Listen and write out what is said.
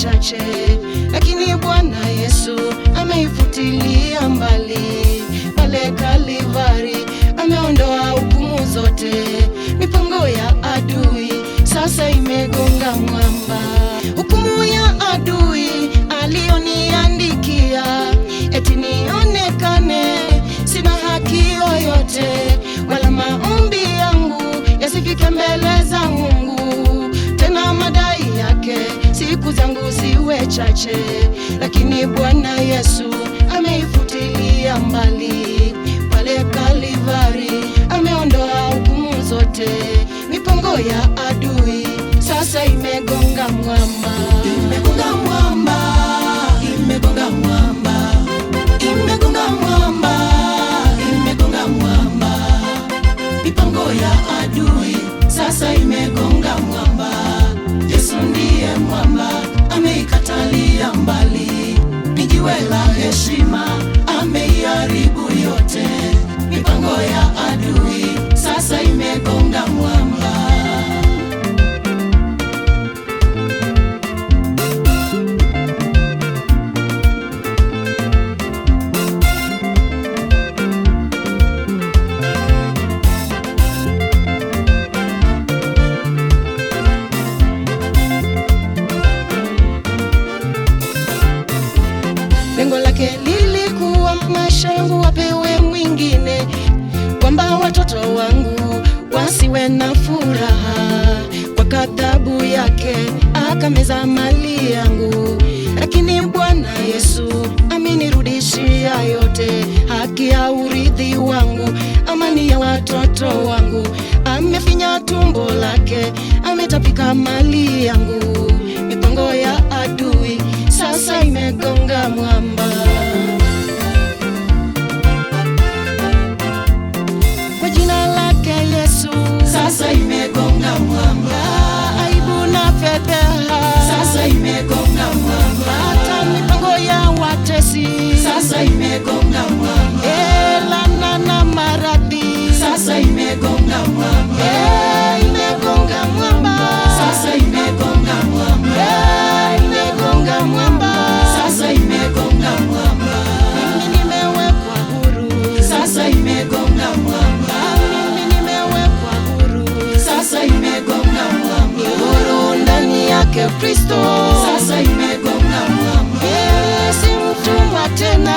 chache, lakini Bwana Yesu ameifutilia mbali. Pale Kalvari ameondoa hukumu zote, mipango ya adui sasa imegonga mwamba. Hukumu ya adui alioniandikia, eti nionekane sina haki yoyote, wala maombi yangu yasifike mbele za Mungu. Tena madai yake siku zangu ziwe chache, lakini Bwana Yesu ameifutilia mbali. Pale Kalvari ameondoa hukumu zote, mipango ya adui sasa imegonga mwamba. Imegonga mwamba, imegonga mwamba, imegonga mwamba, imegonga mwamba. Mipango ya adui sasa imegonga mwamba. Yesu ndiye mwamba, ameikatalia mbali. Ni jiwe la heshima, ameiharibu yote. Mipango ya adui sasa imegonga mwamba. Lengo lake lilikuwa maisha yangu wapewe mwingine, kwamba watoto wangu wasiwe na furaha. Kwa ghadhabu yake akameza mali yangu, lakini Bwana Yesu amenirudishia yote. Haki ya urithi wangu, amani ya watoto wangu, amefinya tumbo lake, ametapika mali yangu. Mipango ya adui sasa imegonga mwamba. Kwa jina lake Yesu sasa imegonga mwamba. Aibu na fedheha sasa imegonga mwamba. Hata mipango ya watesi sasa imegonga mwamba. Laana na maradhi sasa imegonga mwamba. Imegonga mwamba. Sasa imegonga mwamba. Imegonga mwamba. Sasa imegonga mwamba. Mimi nimewekwa huru. Sasa imegonga mwamba. Mimi nimewekwa huru. Sasa imegonga mwamba. Huru ndani yake Kristo. Sasa imegonga mwamba. Si mtumwa tena.